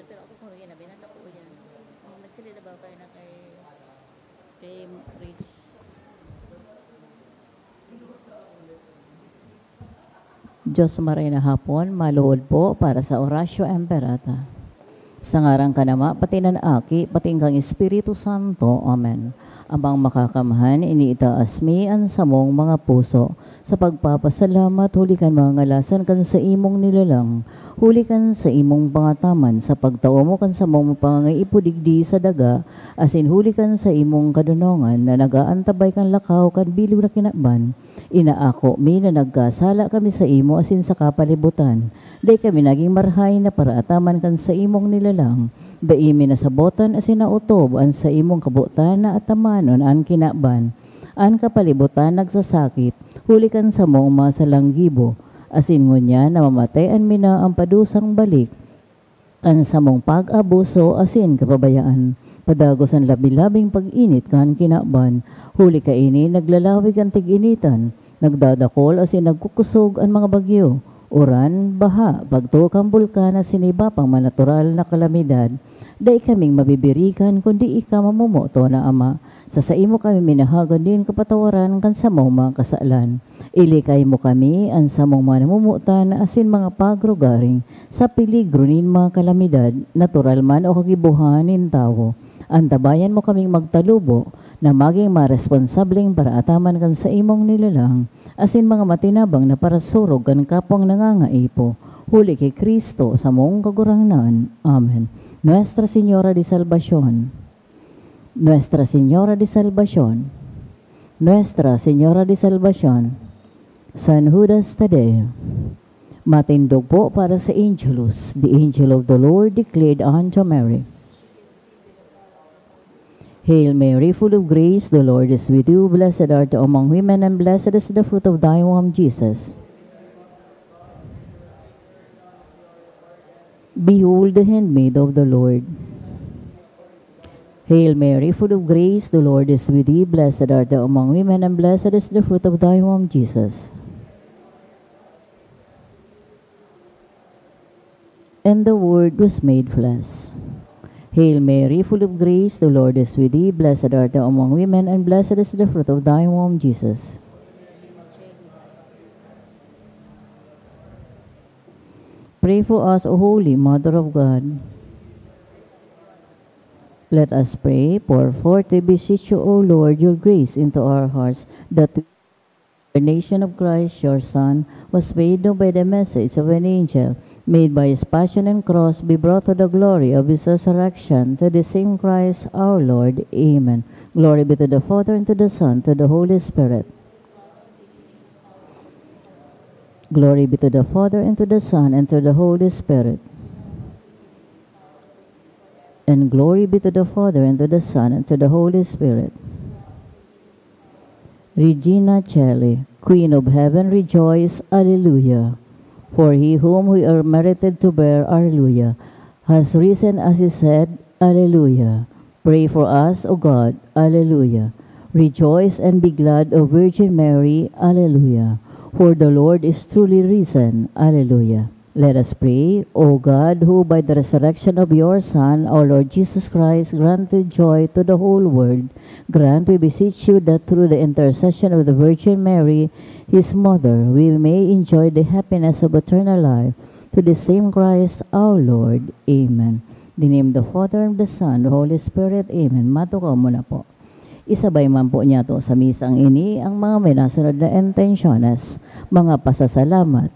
pero ako kung ginabi, nasa ko yan. Magsalita ba kayo na kay Rich? Diyos maray na hapon, maluhod po para sa Orasyo Emperata. Sa ngarang kanama, pati na aki, pati kang Espiritu Santo. Amen. Amang makakamahan, iniitaas mi ang samong mga puso. Sa pagpapasalamat, huli kan mga ngalasan kan sa imong nilalang. Huli kan sa imong pangataman, sa pagtao mo kan sa mong pangangaipudigdi sa daga, asin huli kan sa imong kadunongan, na nagaantabay kan lakaw kan biliw na kinaban. Inaako mi na nagkasala kami sa imo asin sa kapalibutan. Day kami naging marhay na para ataman kan sa imong nilalang. Daimi na sabotan asin nautob an sa imong kabutan na atamanon an kinaban. An kapalibutan nagsasakit, huli kan sa mong masalanggibo. Asin ngunya na mamatayan mi na ang padusang balik. Kan sa mong pag-abuso asin kapabayaan. Padagos ang labi-labing pag-init kan kinaban. Huli ka ini naglalawig ang tig-initan. Nagdadakol asin nagkukusog ang mga bagyo. Uran, baha, pagtukang bulkan na siniba pang manatural na kalamidad. Day kaming mabibirikan kundi ika mamumuto na Ama. Sa imo kami minahagan din kapatawaran kan sa mga kasalan. Ilikay mo kami ang sa mga namumutan asin mga pagrugaring sa peligro nin mga kalamidad, natural man o kagibuhanin tao. Antabayan mo kaming magtalubo na maging maresponsableng para ataman kan sa imong nilalang, asin mga matinabang na para surog kan kapwang nangangaipo. Huli kay Kristo sa mong kagurangnan. Amen. Nuestra Señora de Salvación, Nuestra Señora de Salvación, Nuestra Señora de Salvación, San Judas Tadeo. Matindog po para sa Angelus. The angel of the Lord declared unto Mary, Hail Mary, full of grace, the Lord is with you. Blessed art thou among women, and blessed is the fruit of thy womb, Jesus. Behold the handmaid of the Lord. Hail Mary, full of grace, the Lord is with thee. Blessed art thou among women, and blessed is the fruit of thy womb, Jesus. And the Word was made flesh. Hail Mary, full of grace, the Lord is with thee. Blessed art thou among women, and blessed is the fruit of thy womb, Jesus. Pray for us, O Holy Mother of God. Let us pray. Pour forth, we beseech you, O Lord, your grace into our hearts, that the incarnation of Christ, your Son, was made known by the message of an angel, made by his passion and cross, be brought to the glory of his resurrection, to the same Christ our Lord. Amen. Glory be to the Father, and to the Son, to the Holy Spirit. Glory be to the Father, and to the Son, and to the Holy Spirit. And glory be to the Father, and to the Son, and to the Holy Spirit. Regina Caeli, Queen of Heaven, rejoice, Alleluia. For he whom we are merited to bear, Alleluia, has risen as he said, Alleluia. Pray for us, O God, Alleluia. Rejoice and be glad, O Virgin Mary, Alleluia. For the Lord is truly risen, Alleluia. Let us pray. O God, who by the resurrection of your Son, our Lord Jesus Christ, granted joy to the whole world, grant, we beseech you, that through the intercession of the Virgin Mary, his mother, we may enjoy the happiness of eternal life. To the same Christ our Lord. Amen. In the name of the Father, and the Son, the Holy Spirit. Amen. Matukaw mo na po. Isabay man po niya to sa misang ini ang mga may nasunod na intensyones, mga pasasalamat.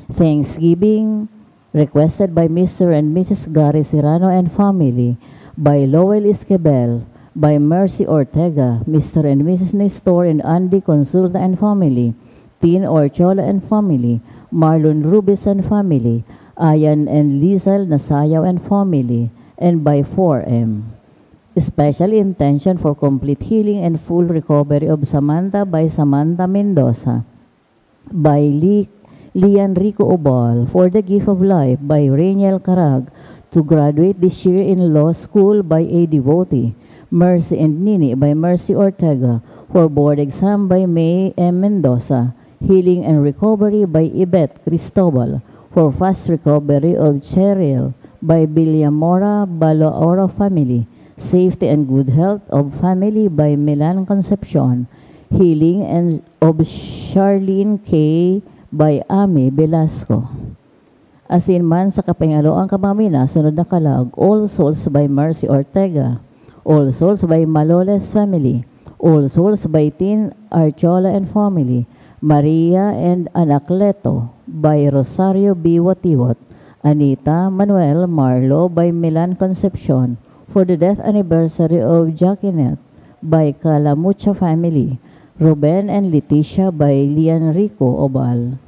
Thanksgiving requested by Mr. and Mrs. Gary Serrano and family, by Lowell Esquivel, by Mercy Ortega, Mr. and Mrs. Nestor and Andy Consulta and family, Tin Orchola and family, Marlon Rubis and family, Ayan and Lizal Nasayaw and family, and by 4M. Special intention for complete healing and full recovery of Samantha by Samantha Mendoza, by Lian Rico Obal, for the gift of life by Rainiel Carag, to graduate this year in law school by a devotee, Mercy and Nini by Mercy Ortega, for board exam by May M. Mendoza, healing and recovery by Yvette Cristobal, for fast recovery of Cheryl by Villamora Balaoro family. Safety and good health of family by Milan Concepcion. Healing and of Charlene K. by Ami Velasco. Asin man sa kapangaloang kamamina, sunod na kalag, All Souls by Mercy Ortega. All Souls by Maloles family. All Souls by Tin Archola and family. Maria and Anacleto by Rosario B. Watiwat. Anita Manuel Marlo by Milan Concepcion. For the death anniversary of Jaquinet by Calamucha family. Ruben and Leticia by Lian Rico Obal.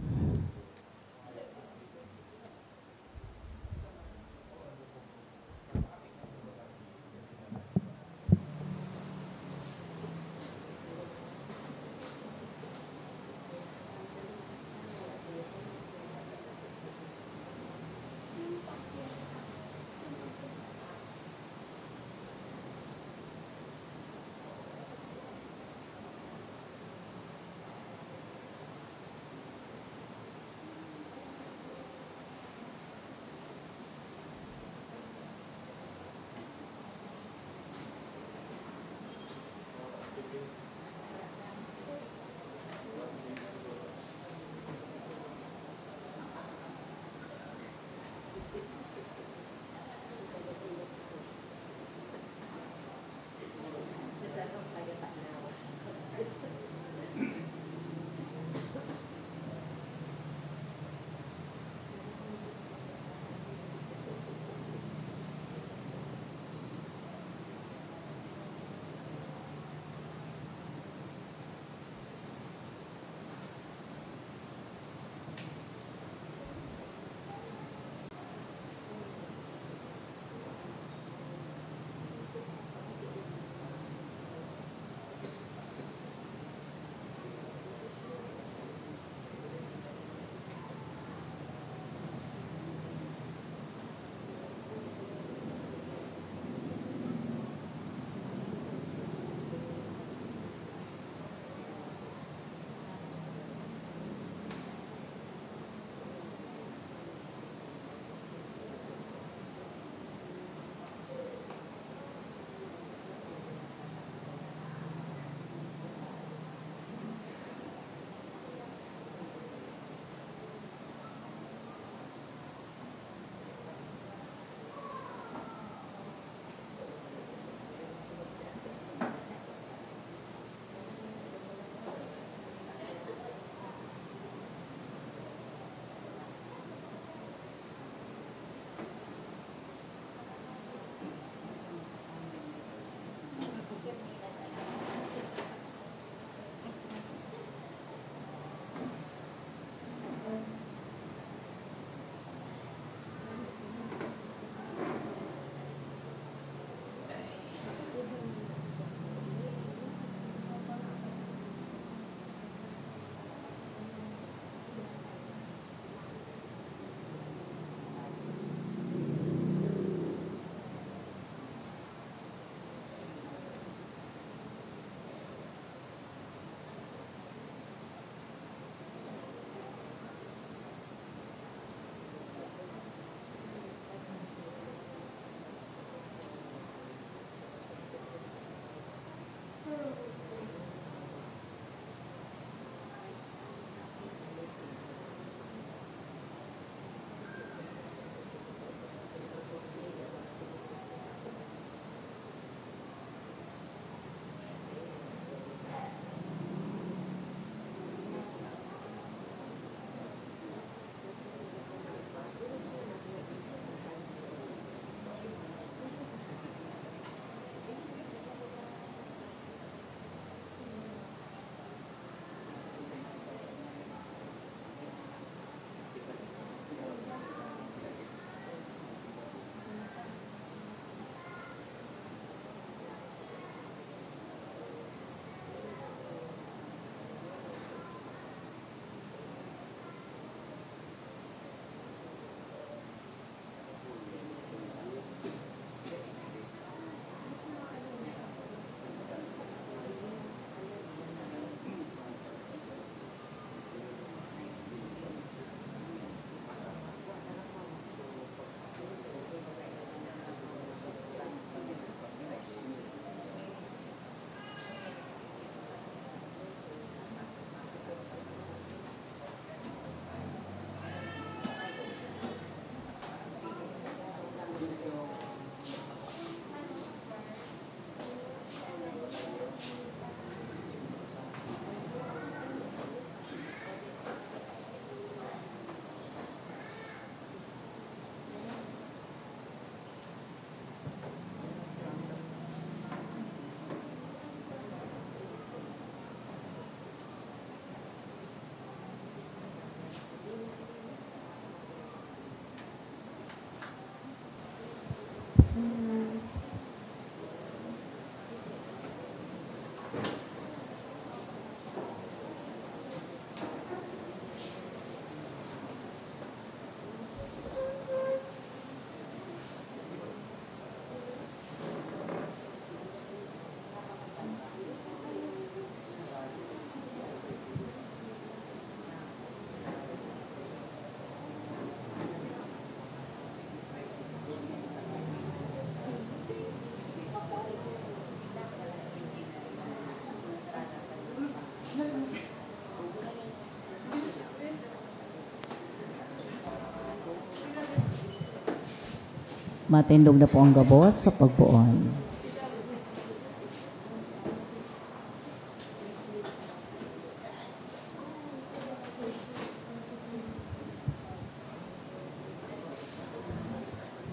Matindog na po ang gabos sa pagbuon.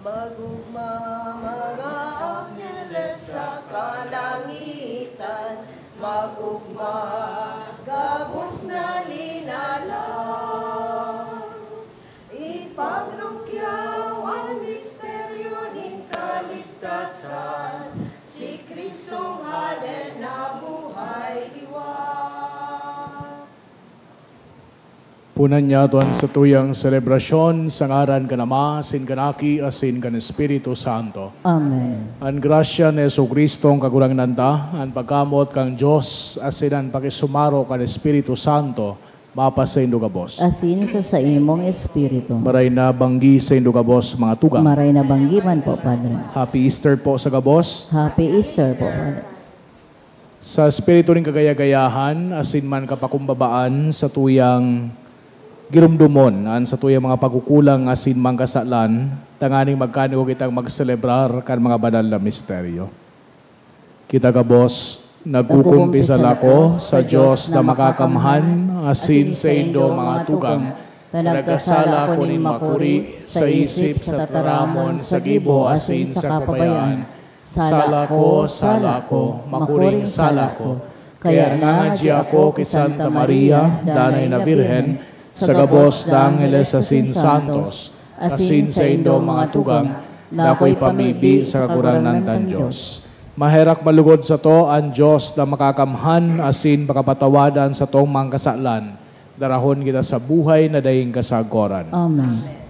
Magugma mga angeles sa kalangitan, magugma gabos na linalang. Ipagrukyaw ang misteryo ng kaligtasan, si Kristong halin na buhay liwan. Punan niya tuan sa tuyang selebrasyon, sa ngaran ka nama, asin kanaki, asin kan Espiritu Santo. Amen. Ang grasya ni Yesu Kristong kagulang nanda, ang pagkamot kang Diyos, asin ang pakisumaro kan Espiritu Santo, mapasa indo kabos. Asin sa imong espiritu. Maray na banggi sa indo kabos, mga tugang. Maray na banggiman po, Padre. Happy Easter po sa kabos. Happy Easter po, Padre. Sa Espiritu rin kagaya-gayahan, asin man kapakumbabaan sa tuyang girumdumon, an sa tuyang mga pagkukulang asin mang kasalan, tanganing magkano kitang magselebrar kan mga banal na misteryo. Kita kabos, nagkukumpisal ako sa Diyos na makakamhan, asin sa indo mga tugang, nagkasala ko ni makuri, sa isip, sa taramon, sa gibo, asin sa kapabayaan. Sala ko, makuring sala ko. Kaya nangadji ako kay Santa Maria, Danay na Birhen, sa gabos da Angeles asin Santos, asin sa indo mga tugang, na ako'y pamibi sa kagurangan tan Diyos. Maherak malugod sa to ang Diyos na makakamhan, asin pakapatawadan sa tong mga kasalan. Darahon kita sa buhay na daying kasagoran. Amen.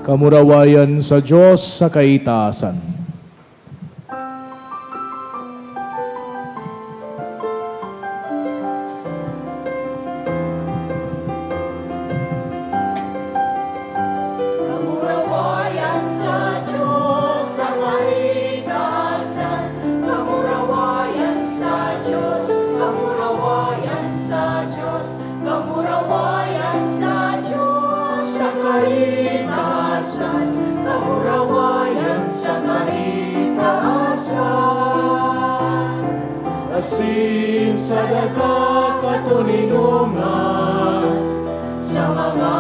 Kamurawayan sa Diyos sa kaitaasan. Kamurawayan sa Diyos sa kaitaasan, kamurawayan sa Diyos, kamurawayan sa Diyos, kamurawayan sa Diyos sa kaitaasan, kamurawayan sa kaitaasan. Asin sa dagat katuninungan, Sa mga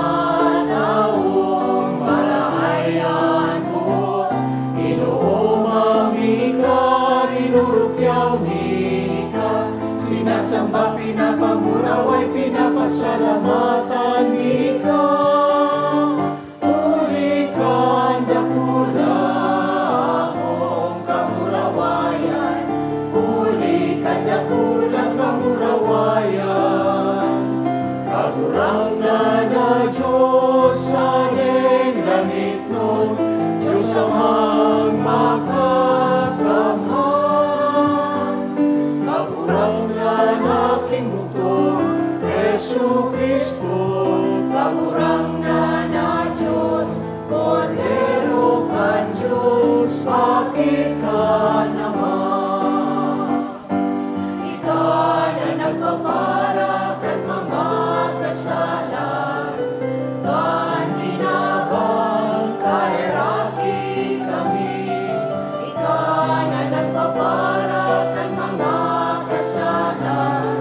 taong malahayan mo, inuumami ka, inurukyaw ni ka, sinasamba, pinapamuraway, pinapasalamatan ni ka. Uli ka, dakula, akong kamurawayan, uli ka dakula kamurawayan. kagurang na Diyos sa langit nun, Diyos amang makakamhan, kagurang na nagpaparak at mga kasalan, kan kinabang kaheraki kami. Ikaw na nagpaparak at mga kasalan,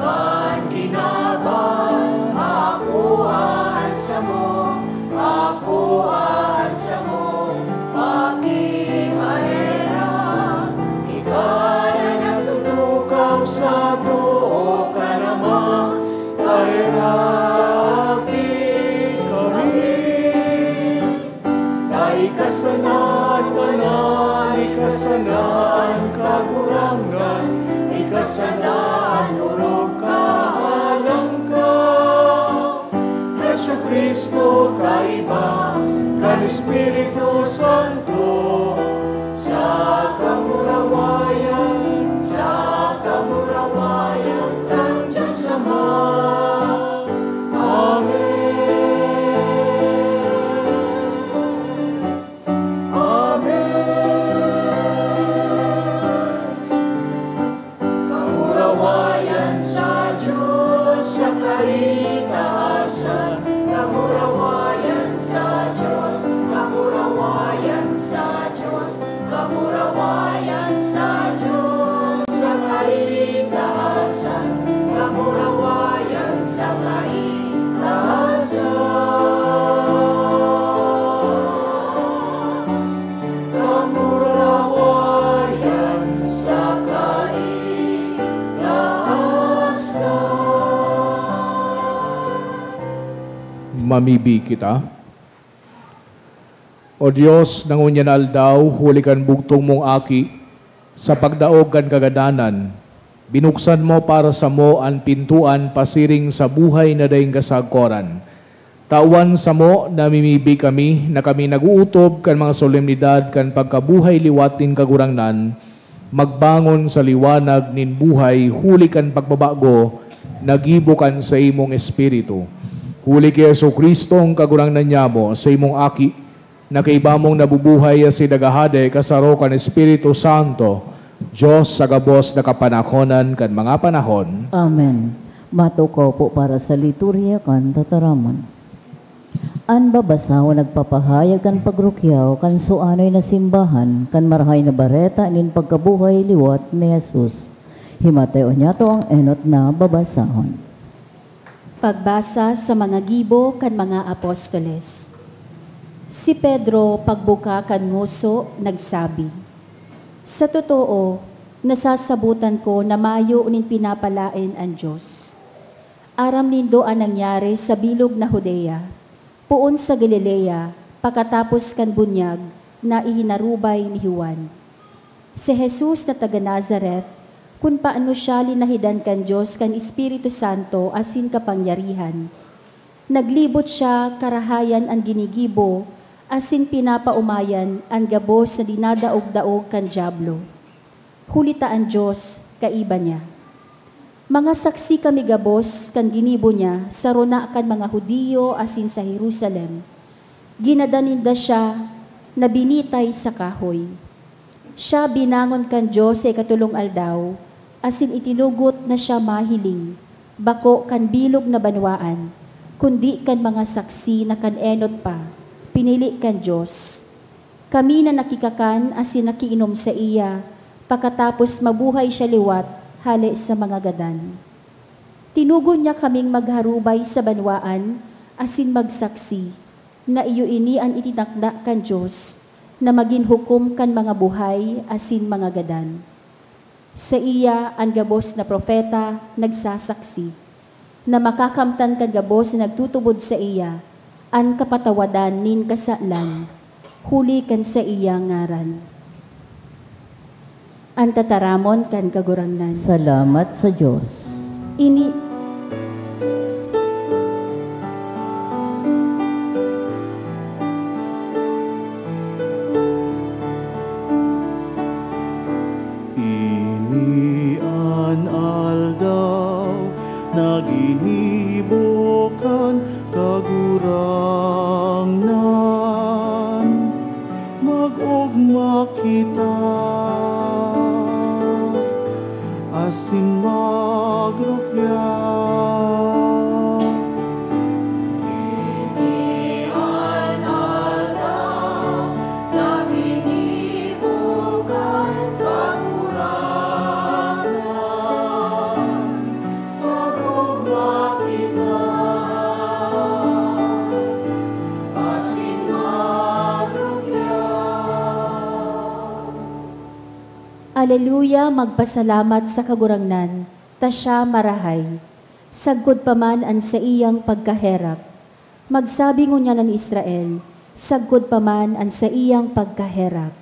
kan kinabang akuan sa mo, akuan sa mo, pakimahera. Ikaw na nagtutukaw sa tuo ka naman, kahiraki kami. Ikasanan manan, ikasanan kagurangan, ikasanan urog kahalang ka. Yesu Kristo kaiba, kan Espiritu Santo, sa kamurawayan, ng Diyos Ama. Kamurawayan sa Diyos, sa kaitaasan. Kamurawayan sa Diyos, kamurawayan sa Diyos, kamurawayan sa Diyos, sa kaitaasan. Kamurawayan sa kaitaasan. Kamurawayan sa Mamibi kita. O Diyos, nangunyan aldaw, hulikan bugtong mong aki, sa pagdaog kan kagadanan, binuksan mo para sa mo ang pintuan pasiring sa buhay na daing kasagkoran. Tawan sa mo, namimibi kami, na kami naguutob kan mga solemnidad kan pagkabuhay liwatin kagurangnan, magbangon sa liwanag nin buhay, hulikan pagbabago, nagibukan sa imong espiritu. Huli kay Yesu Kristo ang kagurangnan niya mo sa imong aki, na kaiba mong nabubuhay si dagahade kasaro kan Espiritu Santo, Diyos sa gabos na kapanahonan kan mga panahon. Amen. Matukaw po para sa liturya kan tataramon. An babasaw nagpapahayag kan pagrukyaw kan suanoy na simbahan kan marahay na bareta nin pagkabuhay liwat ni Jesus. Himatayo niya to ang enot na babasahon. Pagbasa sa mga gibo kan mga apostoles. Si Pedro pagbuka kan nguso nagsabi, sa totoo, nasasabutan ko na mayo nin pinapalain ang Diyos. Aram nindo ang nangyari sa bilog na Judea, puon sa Galilea, pagkatapos kan bunyag na ihinarubay ni Juan. Si Jesus na taga Nazareth, kung paano siya linahidan kan Diyos kan Espiritu Santo asin kapangyarihan. Naglibot siya karahayan ang ginigibo, asin pinapaumayan ang gabos na dinadaog-daog kan Diablo. Hulita ang Diyos, kaiba niya. Mga saksi kami gabos kan ginibo niya sa rona kan mga Hudiyo asin sa Jerusalem. Ginadaninda siya na binitay sa kahoy. Siya binangon kan Diyos sa ikatulong aldaw, asin itinugot na siya mahiling, bako kan bilog na banwaan, kundi kan mga saksi na kan enot pa, pinili kan Diyos. Kami na nakikakan asin nakiinom sa iya, pagkatapos mabuhay siya liwat, hali sa mga gadan. Tinugon niya kaming magharubay sa banwaan, asin magsaksi, na iyo ini ang itinakda kan Diyos, na maging hukom kan mga buhay, asin mga gadan. Sa iya, ang gabos na propeta nagsasaksi, na makakamtan kan gabos na nagtutubod sa iya, ang kapatawadan nin kasalan, huli kan sa iya ngaran. Ang tataramon kan kagurangnan. Salamat sa Diyos. Naginibukan kagurangnan, mag-ugma kita, asin pagrukya. Aleluya, magpasalamat sa kagurangnan, ta siya marahay. Sagkod pa man an sa iyang pagkaherap. Magsabi ngunya ng Israel, sagkod pa man an sa iyang pagkaherap.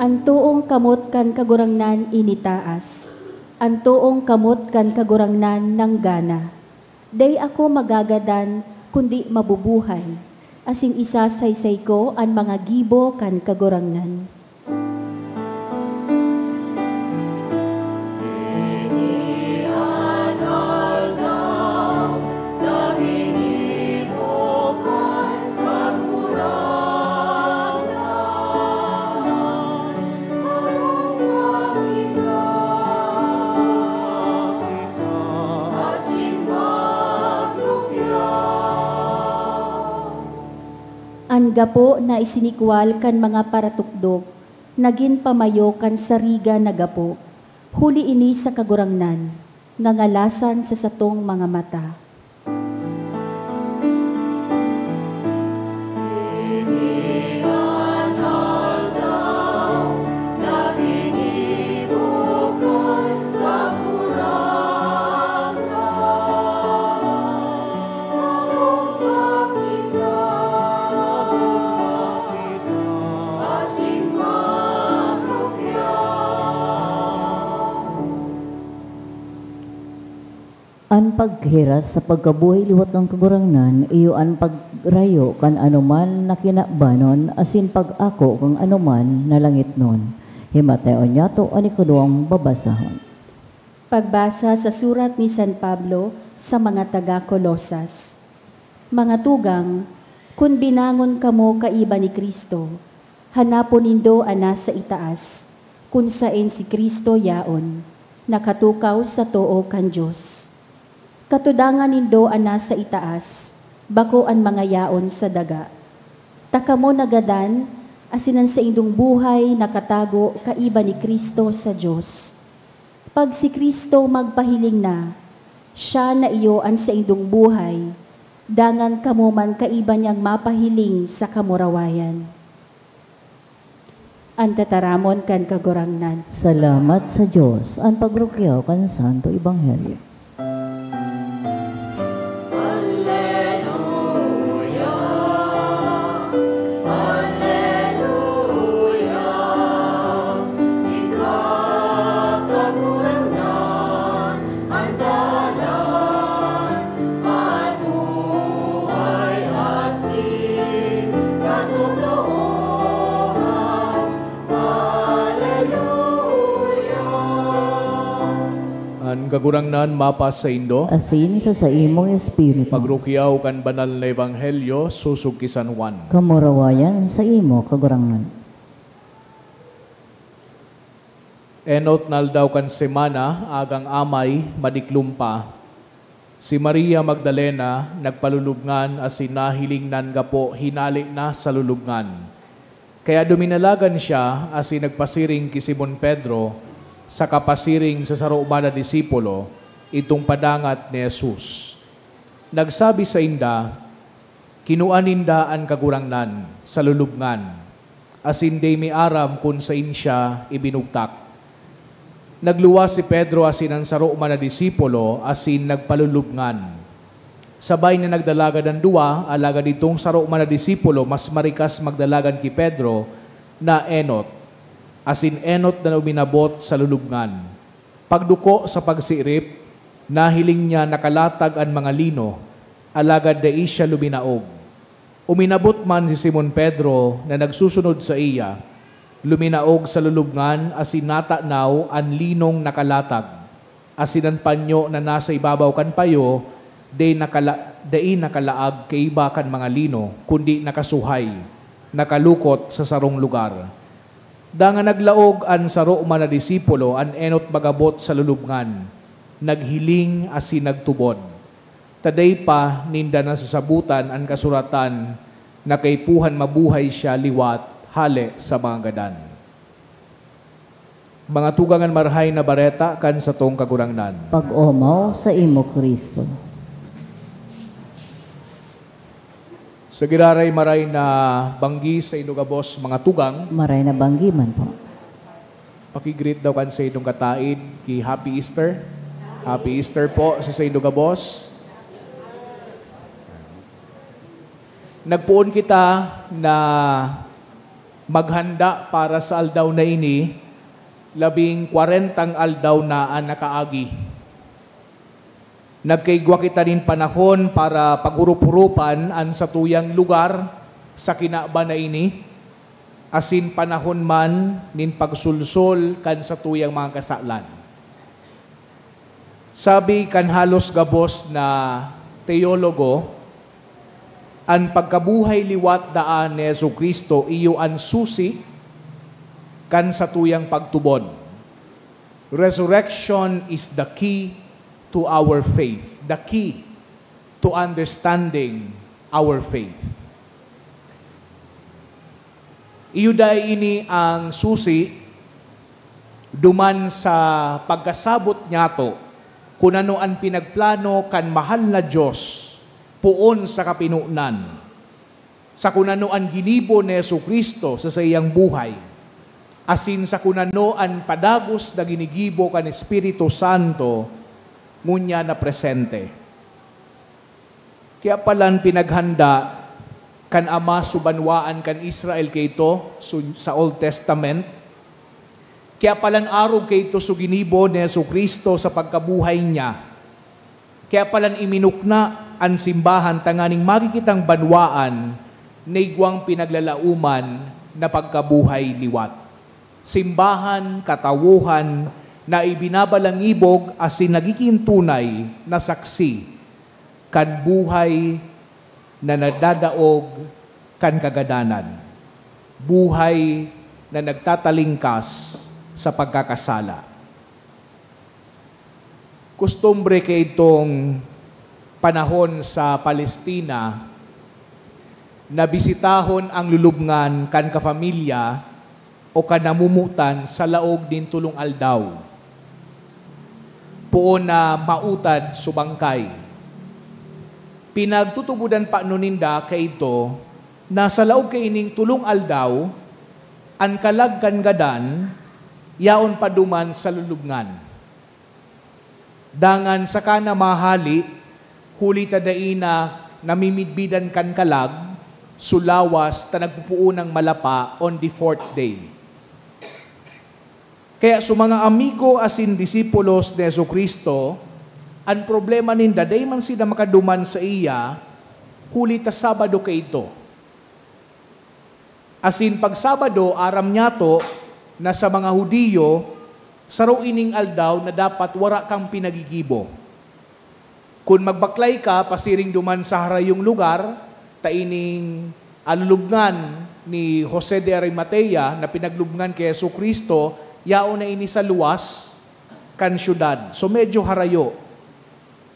Antuong kamot kan kagurangnan initaas, antuong kamot kan kagurangnan ng gana. Day ako magagadan, kundi mabubuhay, asin isasaysay ko ang mga gibo kan kagurangnan. Ang gapo na isinikwal kan mga paratukdok, naging pamayo kan sariga na gapo, huli ini sa kagurangnan, ngangalasan sa satong mga mata. An paghiras sa pagkabuhay liwat ng kagurangnan, iyo an pagrayo kan anuman na kinabanon, asin pag-ako kang anuman na langit nun. Himatay niya to ani kaduang babasahon. Pagbasa sa surat ni San Pablo sa mga taga-Kolosas. Mga tugang, kun binangon kamo kaiba ni Kristo, hanapon nindo ana sa itaas, kun saen si Kristo yaon, nakatukaw sa too kan Diyos. Katudangan nindo ana sa itaas, bako ang mga yaon sa daga. Takamo nagadan, asinan sa indong buhay nakatago kaiba ni Kristo sa Diyos. Pag si Kristo magpahiling na, siya na iyo an sa indong buhay, dangan kamo man kaiba niyang mapahiling sa kamurawayan. Ang tataramon kan kagurangnan. Salamat sa Diyos, ang pagrukyaw kan Santo Ebanghelyo. Kagurangnan mapas sa Indo, Asin sa imong espiritu, pagrukyaw kan banal na ebanghelyo, susug ki San Juan. kamurawayan sa imo kagurangan. Enot naldaw kan semana, agang amay, madiklumpa. Si Maria Magdalena, nagpalulubngan, asin nahiling nan gapo, hinali na sa lulubngan. Kaya duminalagan siya, asin nagpasiring ki Simon Pedro, sa kapasiring sa sarumana disipulo, itong padangat ni Jesus. Nagsabi sa inda, kinuaninda ang kagurangnan sa lulubngan, asin day mi aram kung sa insya ibinugtak. Nagluwa si Pedro asin ang sarumana disipulo, asin nagpalulubngan. Sabay na nagdalaga ng dua, alaga ditong sarumana disipulo, mas marikas magdalagan ki Pedro na enot. Asin enot na uminabot sa lulubngan. Pagduko sa pagsirip, nahiling niya nakalatag ang mga lino, alagad dai siya luminaog. Uminabot man si Simon Pedro na nagsusunod sa iya, luminaog sa lulubngan asin natanaw an linong nakalatag, asin ang panyo na nasa ibabaw kan payo, dai nakalaag kay iba kan mga lino, kundi nakasuhay, nakalukot sa sarong lugar. Danga naglaog an saro man na disipulo, an enot bagabot sa lulubngan, naghiling asin nagtubod. Taday pa ninda na sasabutan ang kasuratan na kaypuhan mabuhay siya liwat hale sa mga gadan. Mga tugangan marhay na bareta kan sa tong kagurangnan. Pag-omaw sa imo Kristo. Sa giraray maray na banggi sa inugabos mga tugang, Maray na banggiman po. pakigreet daw kan sa inong kataid ki Happy Easter. Happy Easter po sa inugabos. Nagpuon kita na maghanda para sa aldaw na ini, 40 aldaw na ang nakaagi. Nagkaigwa kita din panahon para paghurup-hurupan ang sa tuyang lugar sa kinaba na ini, asin panahon man nin pagsulsol kan sa tuyang mga kasalan. Sabi kan halos gabos na teologo, ang pagkabuhay liwat daan ni Jesucristo iyo ang susi kan sa tuyang pagtubod. Resurrection is the key to our faith, the key to understanding our faith. Iyo dai ini ang susi duman sa pagkasabot niyato kung ano ang pinagplano kan mahal na Diyos puon sa kapinunan, sa kunano ang ginibo ni Jesucristo sa sayang buhay, asin sa kunano ang padagos na ginigibo kan Espiritu Santo, ngunya na presente. Kaya palan pinaghanda kan Ama subanwaan kan Israel kayto sa Old Testament, kaya palan arog kayto so ginibo ni Jesucristo sa pagkabuhay niya, kaya palan iminukna ang simbahan tanganing makikitang banwaan na igwang pinaglalauman na pagkabuhay liwat. Simbahan, katawuhan, na ibinabalangibog asin nagiging tunay na saksi kan buhay na nadadaog kan kagadanan. Buhay na nagtatalingkas sa pagkakasala. Kustumbre kay itong panahon sa Palestina na bisitahon ang lulubngan kan kafamilya o kanamumutan sa laog din tulong aldaw. Puon na mautad subangkay. Pinagtutubudan pa nuninda kay ito na sa laog kay ining tulong aldaw ang kalagkan gadan yaon paduman sa lulubngan. Dangan sa kana mahali huli tadai na namimidbidan kan kalag, sulawas ta nagpupuon ng malapa on the 4th day. Kaya sa mga amigo asin disipulos ni Jesucristo, ang problema ninda, day man sila makaduman sa iya, huli ta Sabado kay ito. Asin pag Sabado, aram niya to, na sa mga Hudiyo, saro ining aldaw na dapat wara kang pinagigibo. Kung magbaklay ka, pasiring duman sa harayong lugar, taining alulubngan ni Jose de Arimatea na pinaglubngan kay Jesucristo, yaon na ini sa luwas kan syudad. So medyo harayo.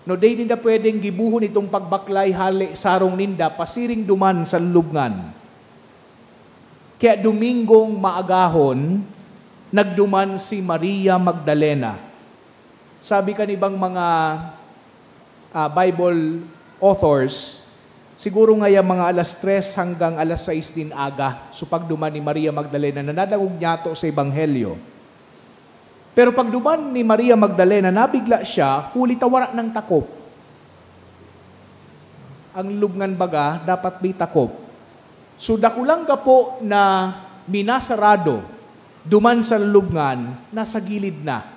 No, day ninda pwedeng gibuhon itong pagbaklay hali sarong ninda, pasiring duman sa lubngan. Kaya Domingong maagahon, nagduman si Maria Magdalena. Sabi kan ibang mga Bible authors, siguro nga yung mga alas 3 hanggang alas 6 din aga. So pagduman ni Maria Magdalena, nanadagog niya to sa Ebanghelyo. Pero pagduman ni Maria Magdalena, nabigla siya, huli tawara ng takop. Ang lubngan baga, dapat may takop. So dakulang ka po na minasarado, duman sa lubngan, nasa gilid na.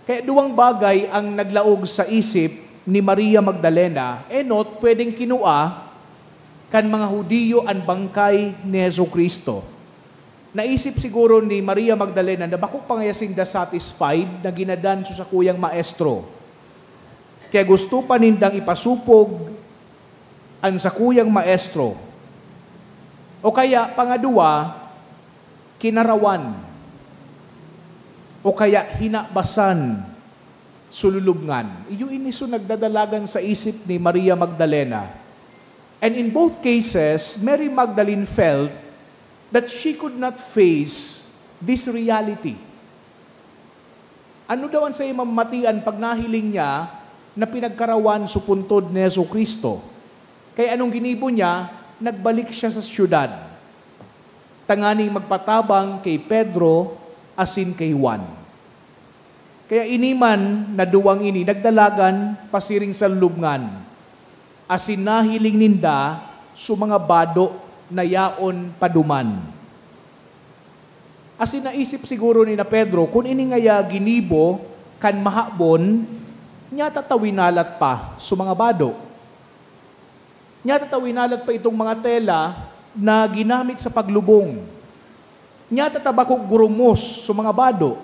Kaya duwang bagay ang naglaog sa isip ni Maria Magdalena, enot pwedeng kinua kan mga Hudiyo ang bangkay ni Jesucristo. Naisip siguro ni Maria Magdalena na bako pangayasinda satisfied na ginadan sa kuyang maestro. Kaya gusto pa nindang ipasupog ang sa kuyang maestro. O kaya pangadua, kinarawan. O kaya hinabasan, sululubngan. Iyo iniso nagdadalagan sa isip ni Maria Magdalena. And in both cases, Mary Magdalene felt that she could not face this reality. Ano daw ang sa mamatian pag nahiling niya na pinagkarawan sa puntod ni Jesucristo? Kaya anong ginibo niya? Nagbalik siya sa syudad. Tanganing magpatabang kay Pedro asin kay Juan. Kaya iniman na duwang ini, nagdalagan pasiring sa lubngan. Asin nahiling ninda sa mga bado na yaon paduman. Asin naisip siguro ni na Pedro, kung ini ngaya ginibo, kan mahabon, niya tatawinalat pa sa mga bado. Niya tatawinalat pa itong mga tela na ginamit sa paglubong. Niya tatabakog gurumos sa mga bado.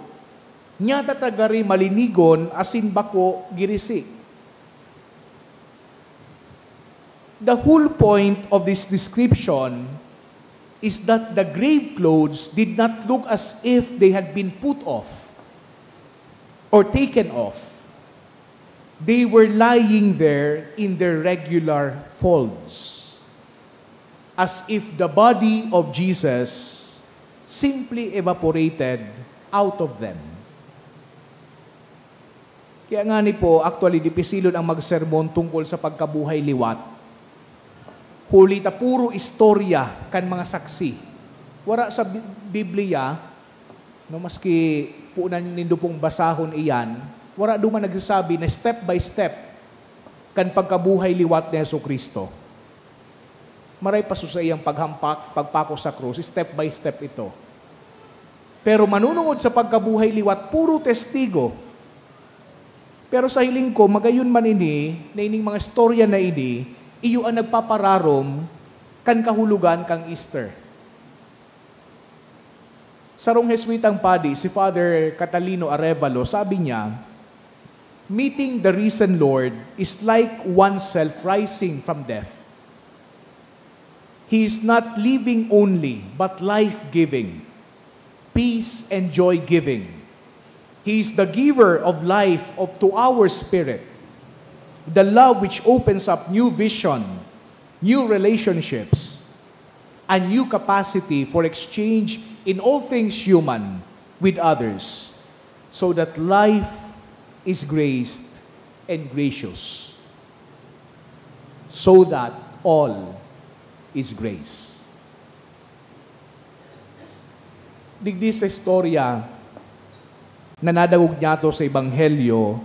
Niya tatagari malinigon asin bako girisi. The whole point of this description is that the grave clothes did not look as if they had been put off or taken off. They were lying there in their regular folds, as if the body of Jesus simply evaporated out of them. Kaya nga ni po, actually, dipisilon ang magsermon tungkol sa pagkabuhay liwat. Huli ta puro istorya kan mga saksi. Wara sa Biblia, no, maski punan nindo pong basahon iyan, wara duman nagsasabi na step by step kan pagkabuhay liwat ni Jesucristo. Maray pa sa iyang paghampak, pagpako sa krus, step by step ito. Pero manunungod sa pagkabuhay liwat, puro testigo. Pero sa hiling ko, magayon man ini, na ining mga istorya na ini, iyo ang nagpapararom kan kahulugan kang Easter. Sarong Jesuitang padi, si Father Catalino Arevalo, sabi niya, meeting the risen Lord is like oneself rising from death. He is not living only, but life-giving, peace and joy-giving. He is the giver of life to our spirit, the love which opens up new vision, new relationships, a new capacity for exchange in all things human with others, so that life is graced and gracious, so that all is grace. Digdi sa istorya na nadagog niya to sa Ebanghelyo,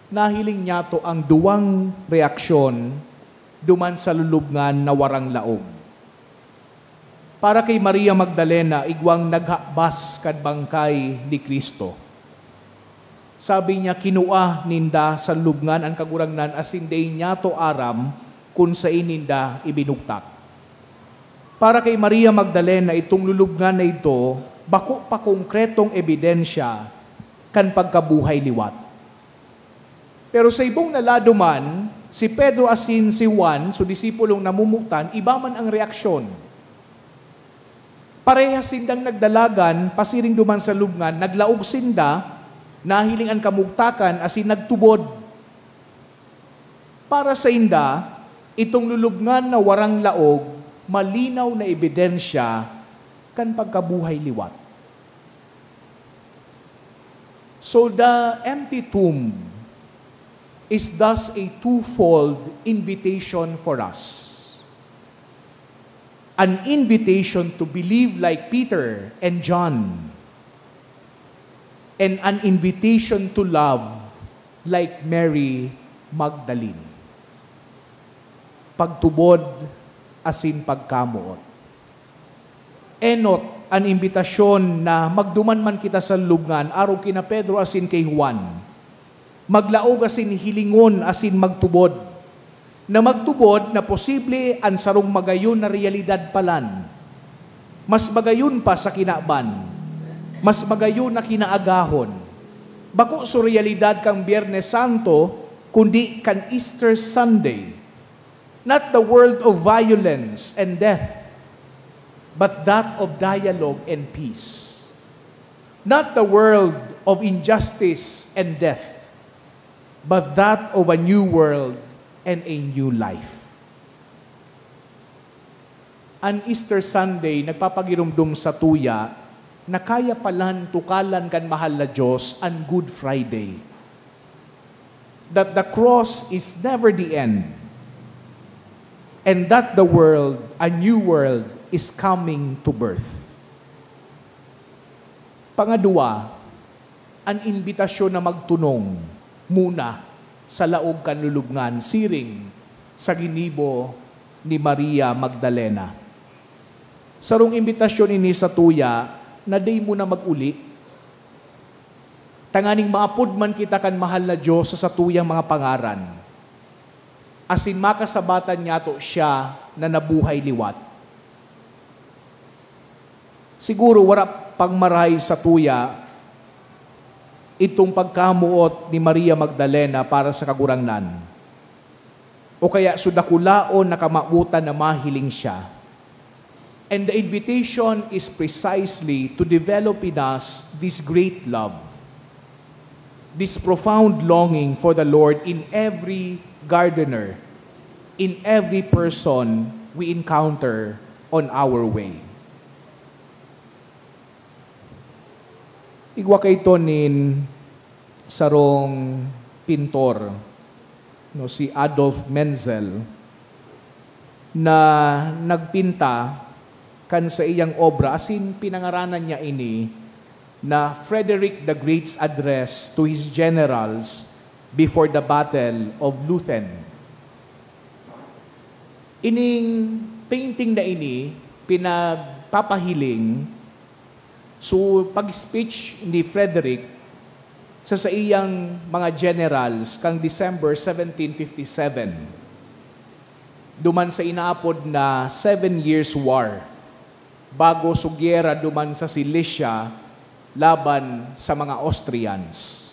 nahiling niya to ang duwang reaksyon duman sa lulubngan na warang laog. Para kay Maria Magdalena, igwang naghakbas kad bangkay ni Kristo. Sabi niya, kinua ninda sa lubngan ang kagurangnan asin day niya to aram kung sa ininda ibinugtak. Para kay Maria Magdalena, itong lulubngan na ito, bako pa konkretong ebidensya kan pagkabuhay liwat. Pero sa ibong nalado man, si Pedro asin si Juan, so disipulong namumutan, iba man ang reaksyon. Parehas sindang nagdalagan, pasiring duman sa lubngan, naglaog sinda, nahiling ang kamugtakan, asin nagtubod. Para sa inda, itong lulubngan na warang laog, malinaw na ebidensya kan pagkabuhay liwat. So the empty tomb is thus a twofold invitation for us. An invitation to believe like Peter and John, and an invitation to love like Mary Magdalene. Pagtubod asin pagkamuot. Enot an imbitasyon na magduman man kita sa lubngan, araw kina Pedro asin kay Juan. maglaog asin hilingon asin magtubod. Na magtubod na posible ang sarong magayon na realidad palan. Mas magayon pa sa kinaban. Mas magayon na kinaagahon. Bako so realidad kang Biyernes Santo, kundi kan Easter Sunday. Not the world of violence and death, but that of dialogue and peace. Not the world of injustice and death, but that of a new world and a new life. An Easter Sunday, nagpapagirumdum sa tuya, na kaya palan tukalan kan mahal na Diyos ang Good Friday. That the cross is never the end. And that the world, a new world, is coming to birth. Pangadua, ang imbitasyon na magtunong muna sa laog kanlulubngan, siring sa ginibo ni Maria Magdalena. Sarong imbitasyon ini sa tuya, na day mo na mag-uli. Tanganing maapod man kita kan mahal na Diyos sa tuyang mga pangaran. Asin makasabatan niya to siya na nabuhay liwat. Siguro wala pagmarahay sa tuya itong pagkamuot ni Maria Magdalena para sa kagurangnan. O kaya sudakulaon na kamautan na mahiling siya. And the invitation is precisely to develop in us this great love, this profound longing for the Lord in every gardener, in every person we encounter on our way. Igwa kay tonin sarong pintor, no, si Adolf Menzel, na nagpinta kan sa iyang obra, asin pinangaranan niya ini na Frederick the Great's address to his generals before the Battle of Leuthen. Ining painting na ini, pinagpapahiling, so pag-speech ni Frederick sa iyang mga generals kang December 1757, duman sa inaapod na 7 Years' War, bago sugyera duman sa Silesia laban sa mga Austrians.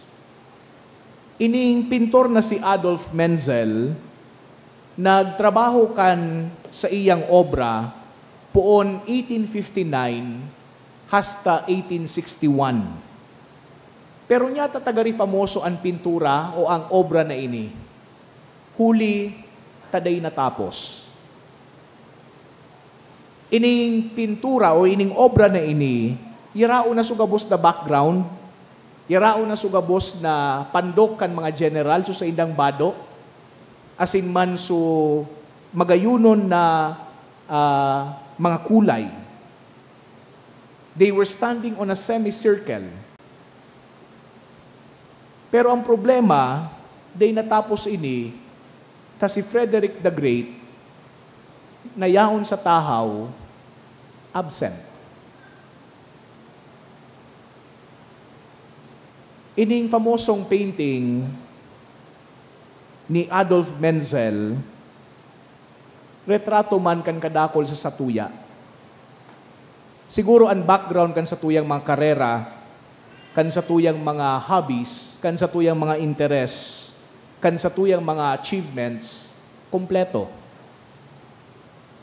Ining pintor na si Adolf Menzel, nagtrabaho kan sa iyang obra poon 1859 hasta 1861. Pero niya tatagari famoso ang pintura o ang obra na ini. Huli, taday natapos. Ining pintura o ining obra na ini, yarao na sugabos na background, yarao na sugabos na pandok kan mga general so sa indang bado, asin man so magayunon na mga kulay. They were standing on a semicircle. Pero ang problema, day natapos ini, ta si Frederick the Great, nayaon sa tahaw, absent. Ining famosong painting ni Adolf Menzel, retrato man kan kadakol sa satuya. Siguro ang background kan sa tuyang mga karera, kan sa tuyang mga hobbies, kan sa tuyang mga interest, kan sa tuyang mga achievements, kompleto.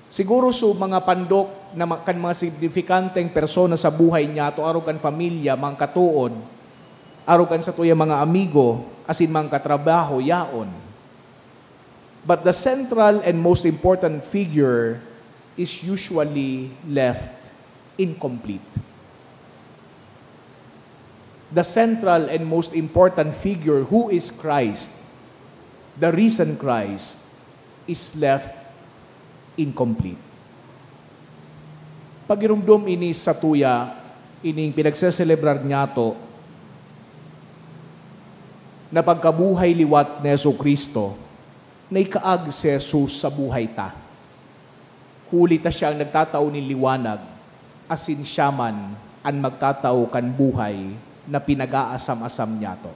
Siguro so mga pandok na kan mga signifikanteng persona sa buhay niya, to aro kan familia, mga katuod, aro kan sa tuyang mga amigo, asin mga katrabaho, yaon. But the central and most important figure is usually left incomplete. The central and most important figure, who is Christ, the risen Christ, is left incomplete. Pagirumdum ini sa tuya, ining pinagseselebrar niya to, na pagkabuhay liwat ni Jesucristo, na ikaag si Jesus sa buhay ta. Huli ta siya ang nagtatao ni liwanag, asin siya man ang magtatao kan buhay na pinag-aasam-asam niya to.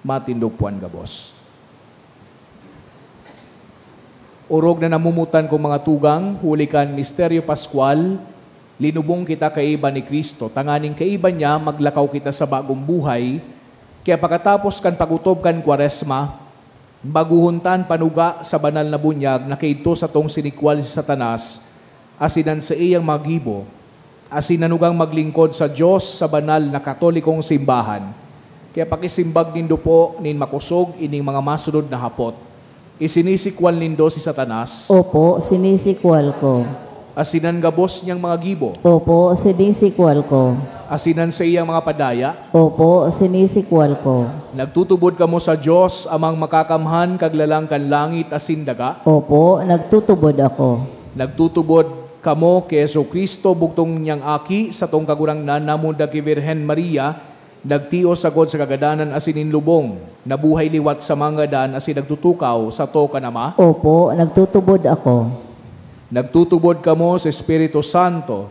matindog puan gabos. Urog na namumutan kong mga tugang, hulikan Misteryo Pascual, linubong kita kaiba ni Kristo, tanganing kaiba niya, maglakaw kita sa bagong buhay, kaya pagkatapos kan pagutob kan Kwaresma, baguhuntan panuga sa banal na bunyag, na kaito sa tong sinikwal si Satanas, asinan sa iyang magibo, asinanugang maglingkod sa Diyos sa banal na katolikong simbahan. Kaya pakisimbag nindo po, nin makusog, ining mga masunod na hapot. Isinisikwal nindo si Satanas, Opo, sinisikwal ko. asinan gabos niyang mga gibo, Opo, sinisikwal ko. asinan sa iyang mga padaya, Opo, sinisikwal ko. nagtutubod kamo sa Diyos amang makakamhan kaglalang kan langit asin daga, Opo, nagtutubod ako. nagtutubod kamo kay Jesu-Kristo bugtong niyang aki sa tong kagurangnan namundag kay Virhen Maria, nagtio sagod sa kagadanan asinin lubong, nabuhay liwat sa mga dan asin nagtutukaw sa to kanama, Opo, nagtutubod ako. nagtutubod kamo sa Espiritu Santo,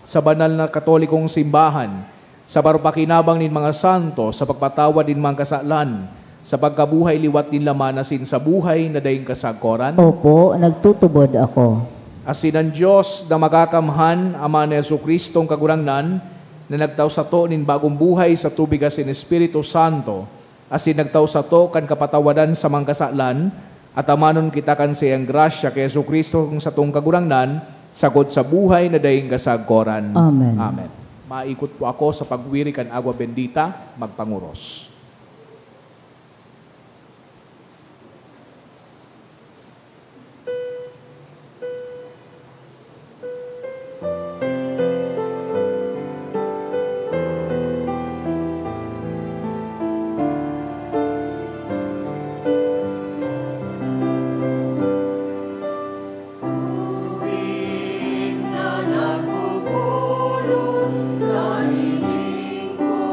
sa banal na katolikong simbahan, sa parupakinabang nin mga santo, sa pagpatawad din mga kasalan, sa pagkabuhay liwat din laman asin sa buhay na daing kasagkoran, Opo, nagtutubod ako. asin ang Diyos na makakamhan, Ama ni Jesu-Kristong kagurangnan, na nagtaw sa to nin bagong buhay sa tubig asin Espiritu Santo, asin nagtaw sa to kan kapatawadan sa mga kasalan, at amanon kita kan siyang grasya kay Jesu-Kristo kung sa tong kagurangnan, sagod sa buhay na daing kasagkoran. Amen. Amen. Maikot po ako sa pagwiri kan agwa bendita, magpanguros. Tubig na nagbubulos sa hiling ko,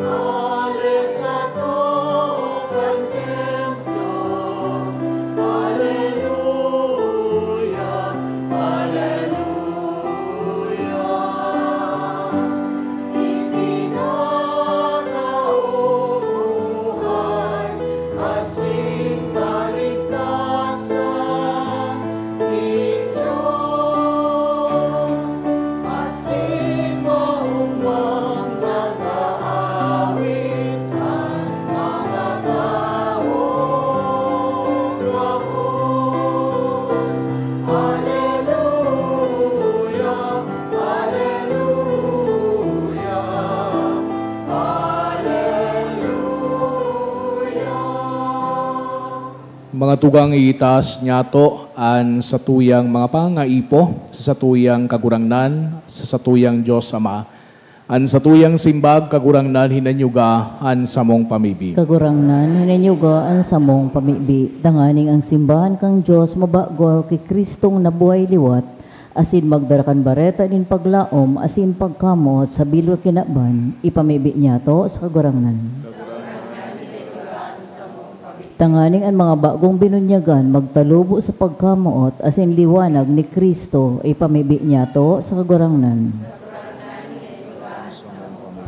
alis sa tukang templo. Hallelujah, hallelujah. Itinataubuhay, asin kaligtasan ni Diyos, asin moong manggagaawit ang mga taong labos. Hallelujah, hallelujah, hallelujah. Mga tugang iitas nyato an sa tuyang mga pangaipo, sa tuyang kagurangnan, sa tuyang Diyos Ama, an sa tuyang simbag kagurangnan hinanyuga an samong pamibi. Kagurangnan, hinanyuga ang samong pamibi. Danganing ang simbahan kang Diyos, mabago kay Kristong nabuhay liwat, asin magdarakan bareta din paglaom, asin pagkamot sa bilwa kinaban, ipamibi niya to sa kagurangnan. Tanganing ang mga bagong binunyagan, magtalubo sa pagkamuot, asin liwanag ni Kristo, ipamibi niya to sa kagurangnan.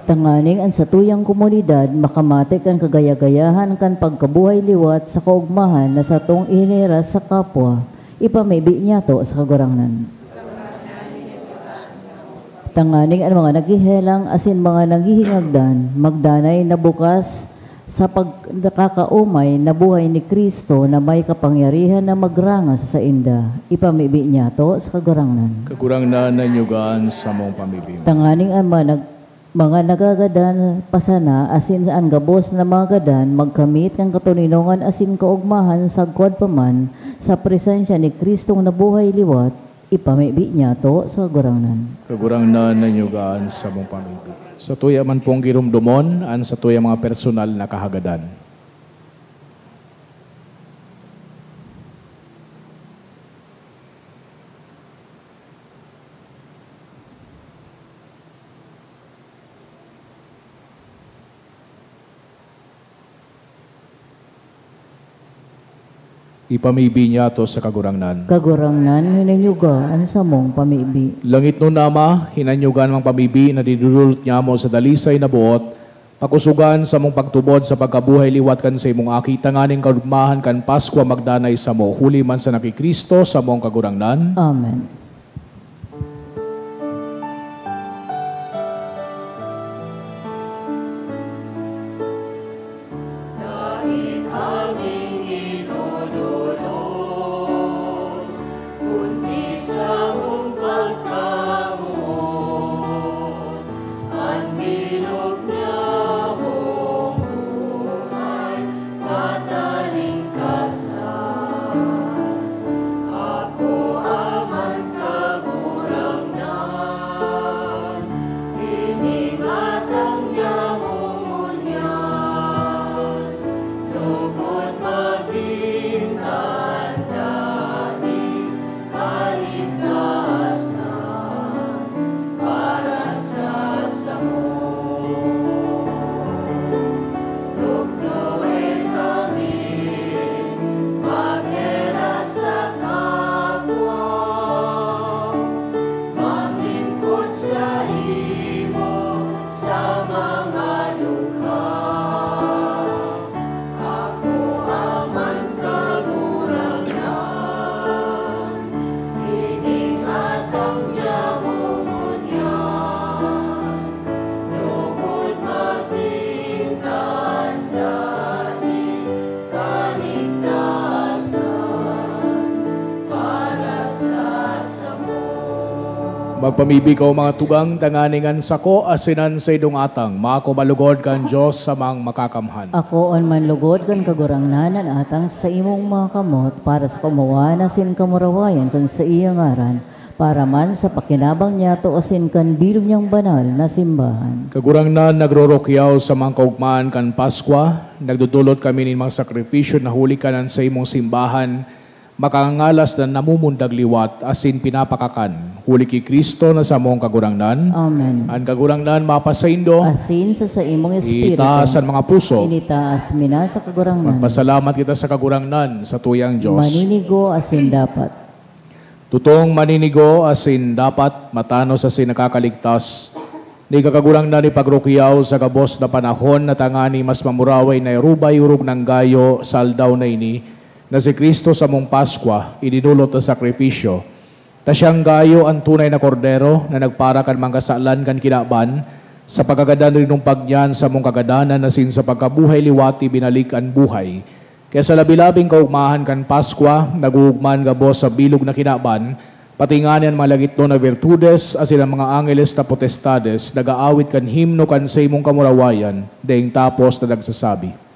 Tanganing ang satuyang komunidad, makamatik ang kagaya-gayahan kan pagkabuhay liwat sa kaugmahan na sa tong inira sa kapwa, ipamibi niya to sa kagurangnan. Tanganing ang mga naghihelang, asin mga naghihingagdan, magdanay na bukas, sa pagkakaumay na buhay ni Kristo na may kapangyarihan na magrangas sa inda, ipamibi niya to sa kagurangnan. Kagurangnan na nyugan sa mong pamibi. Tanganing ang mga nagagadan pasana, asin saan gabos na mga gadan, magkamit ng katuninongan asin kaugmahan sa gwad paman, sa presensya ni Kristong nabuhay liwat, ipamibi niya to sa kagurangnan. Kagurangnan na nyugan sa mong pamibi. Sa tuya man pong girumdumon, an sa tuya mga personal na kahagadan. Ipamibi niya to sa kagurangnan. Kagurangnan, hinanyuga ang samong pamibi. Langit no nama, hinanyugan mang pamibi na didulot niya mo sa dalisay na buot, Pakusugan sa mong pagtubod sa pagkabuhay liwat kan sa imong aki, tanganing karugmahan kan Pasko magdanay sa mo, huli man sa nakikristo sa mong kagurangnan. Amen. Magpamibi ka o mga tugang tanganingan sako asinan sa idong atang, mako malugod kan Diyos sa mang makakamhan. Ako on manlugod kan kagurangnan an atang sa imong mga kamot para sa kumuha na sin kamurawayan kan sa iyang ngaran, para man sa pakinabang niya to asin kan bilog niyang banal na simbahan. Kagurangnan nagrorokyaw sa mga kaugmaan kan Paskwa, nagdudulot kami nin mga sakripisyo na huli kanan sa imong simbahan, makangalas na namumundag liwat asin pinapakakan. Huli ki Kristo na sa mong kagurangnan. Amen. Ang kagurangnan mapasaindo, Asin sa imong espiritu. itaas ang mga puso. Initaas mina sa kagurangnan. Magpasalamat kita sa kagurangnan sa tuyang Diyos. Maninigo asin dapat. Tutong maninigo asin dapat matano sa sinakakaligtas. Ni kakagurangnan ni pagrukyaw sa kabos na panahon na tangani mas mamuraway na irubay urog ng gayo sa aldaw na ini, na si Kristo sa mong Paskwa, idinulot na sakripisyo. Ta siyang gayo ang tunay na kordero na nagpara kan mangkasalan kan kinaban, sa pagkagadan rin ng pagyan sa mong kagadanan na sin sa pagkabuhay liwati binalik ang buhay. Kaya sa labilabing kaugmahan kan Paskwa, nagugman gabos sa bilog na kinaban, patinganan malagit no na virtudes asin ang mga angeles na potestades, nagaawit kan himno kan sa imong kamurawayan, daing tapos na nagsasabi.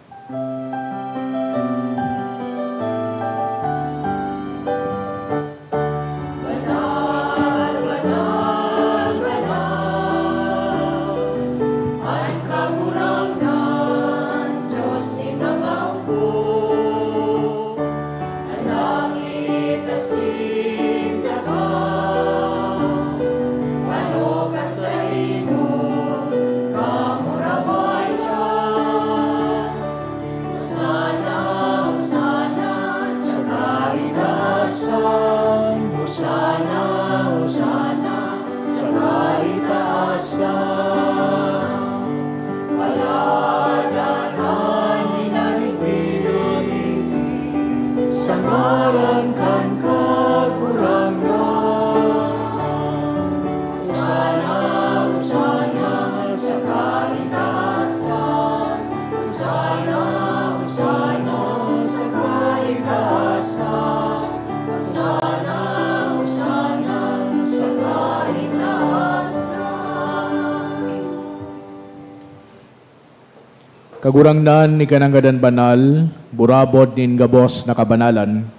Kagurangnan ni kananggadan banal, burabod nin gabos na kabanalan.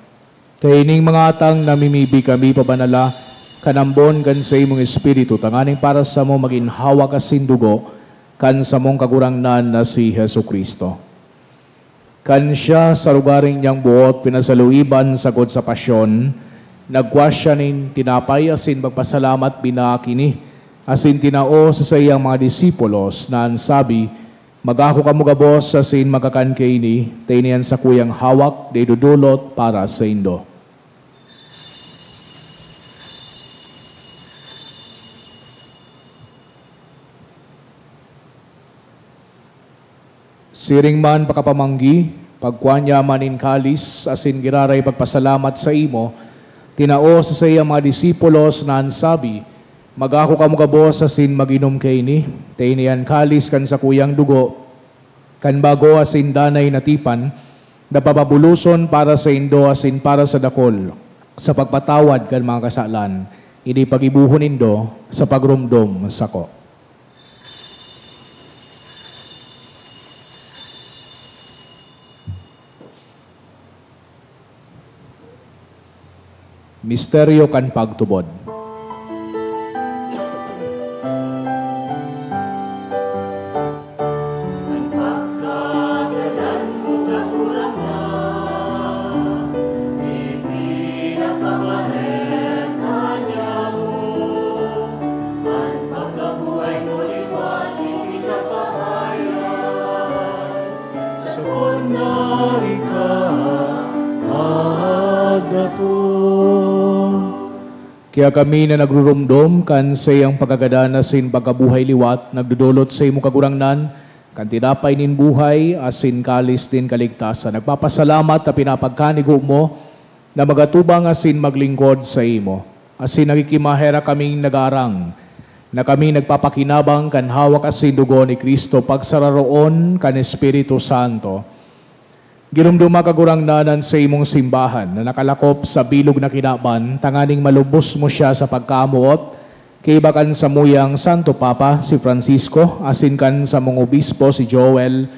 Kay ining mga atang namimibi kami pabanala, kanambon kan sa imong espiritu, tanganing para sa mo maginhawa ka sindugo, kan sa mong kagurangnan na si Hesu Kristo. Kan siya sa lugaring niyang buot, pinasaluiban sagod sa pasyon, nagwasya nin tinapay asin magpasalamat binakini, asin tinao sa sayang mga disipulos na ansabi, magako ka mo gabos sa sin magakan kay ni, tainian sa kuyang hawak, day dudulot para sa indo. Siring man pakapamanggi, pagkuanya manin kalis, asin giraray pagpasalamat sa imo, tinao sa sayang mga disipulos na ansabi, magako ka mo kabos asin maginom kay ni, tainian kalis kan sa kuyang dugo, kan bago asin danay natipan, napapabuluson para sa indo asin para sa dakol, sa pagpatawad kan mga kasalan, hindi pagibuhon indo sa pagrumdom sako. Misteryo kan pagtubod. Kaya kami na nagrurumdom kan sa iyang pagkagadanas sin pagkabuhay liwat, nagdudulot sa imo kagurangnan, kan tinapay nin buhay, asin kalis din kaligtasan. Nagpapasalamat na pinapagkanigo mo na magatubang asin maglingkod sa imo. Asin nakikimahera kaming nagarang, na kami nagpapakinabang kan hawak asin dugo ni Kristo pagsararoon kan Espiritu Santo. Girumduma kagurangnanan sa imong simbahan na nakalakop sa bilog na kinaban, tanganing malubos mo siya sa pagkamuot, kay bakan sa muyang Santo Papa si Francisco, asin kan sa mong obispo si Joel,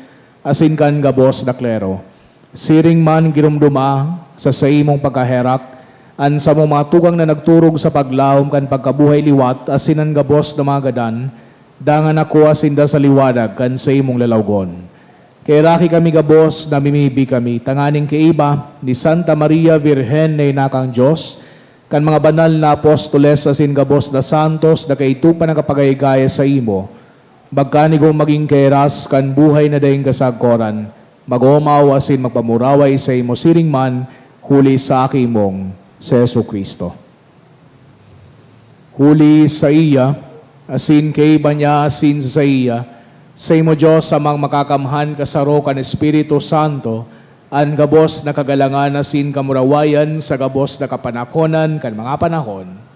asin kan gabos na klero. Siring man girumduma sa imong pagkaherak, an sa mong mga tugang na nagturog sa paglaom kan pagkabuhay liwat, asin ang gabos na mga gadan, dangan ako asin da sa liwadag kan sa imong lalawgon. Kay raki kami gabos, namimibi kami, tanganing kaiba ni Santa Maria Virgen na inakang Diyos, kan mga banal na apostoles asin gabos na santos na kaitupan ang kapagaygaya sa imo, magkanigong maging kairas kan buhay na daing kasagkoran, magomaw asin magpamuraway sa imo siring man, huli sa akimong sa Jesucristo. Huli sa iya, asin kaiba niya asin sa iya, sa imo Diyos amang makakamhan kasaro kan Espiritu Santo, an gabos na kagalangan asin kamurawayan sa gabos na kapanakonan kan mga panahon.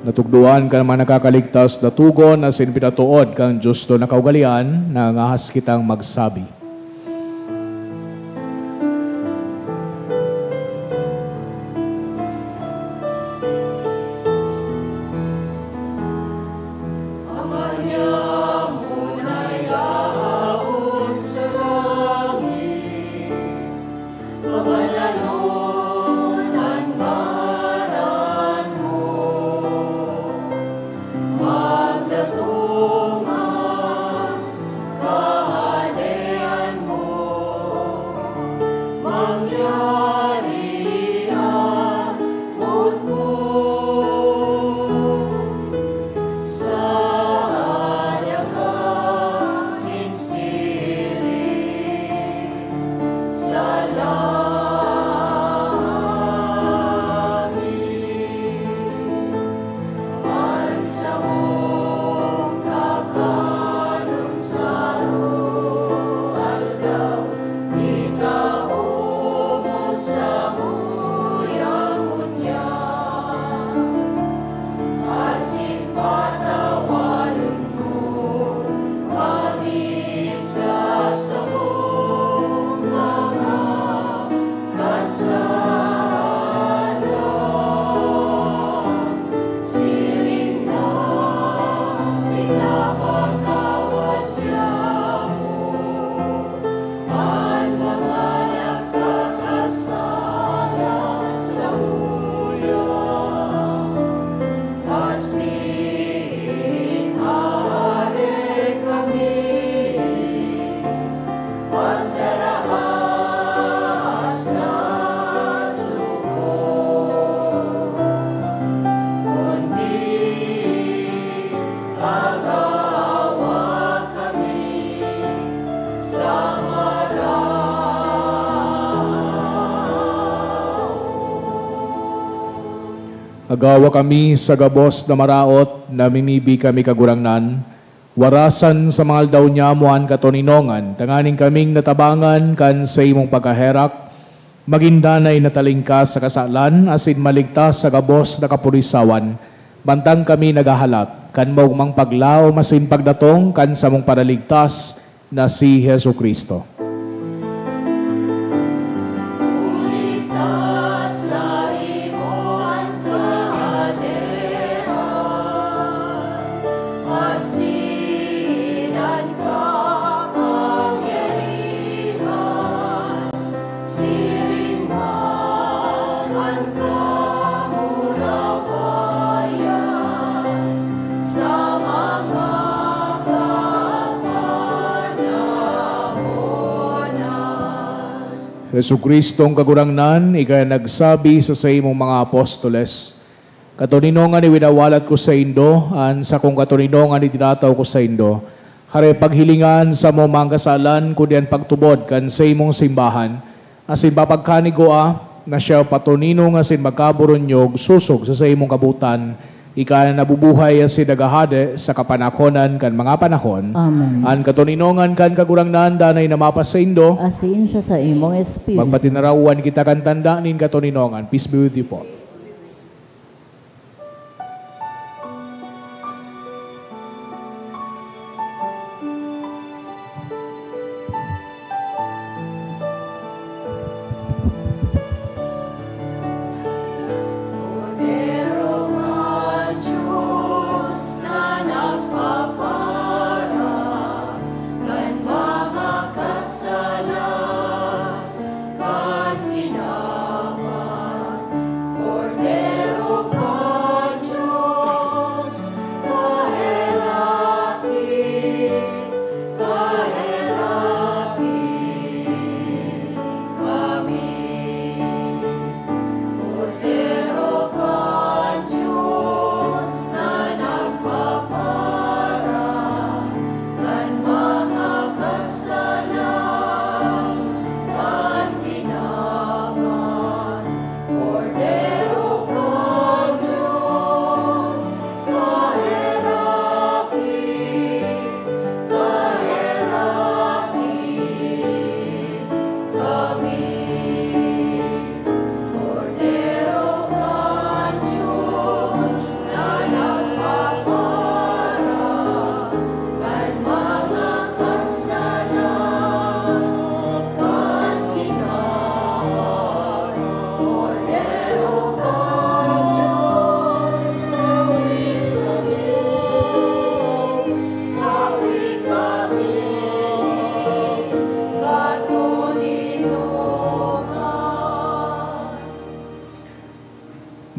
Natugduan ka naman nakakaligtas na tugon na sinpinatuod kang Diyos to na kaugalian na ngahas kitang magsabi. Magdatungan, kahadea Agawa kami sa gabos na maraot, namimibi kami kagurangnan, warasan sa mga aldaw niya muan katoninongan, tanganing kaming natabangan kan sa imong pagkaherak, magindanay natalingkas sa kasalan, asin maligtas sa gabos na kapurisawan, bantang kami nagahalak, kan maugmang paglao masin pagdatong, kan sa mong paraligtas na si Hesu Kristo. Jesucristong kagurangnan, ika nagsabi sa imong mga apostoles, katoninongan iwinawalat ko sa indo, an sa kong katoninongan itinataw ko sa indo, hare paghilingan sa mo mga kasalan, kudian pagtubod kan sa imong simbahan, asin papagkanigo na siya patuninong asin magkaburonyog, susog sa imong kabutan, ika nabubuhay asin nagahade sa kapanakonan kan mga panahon. Amen. An katoninongan kan kagurangnan, danay na mapas sa indo, Asin sa imong espiritu. magpatinarawan kita kan tanda nin katoninongan. Peace be with you po.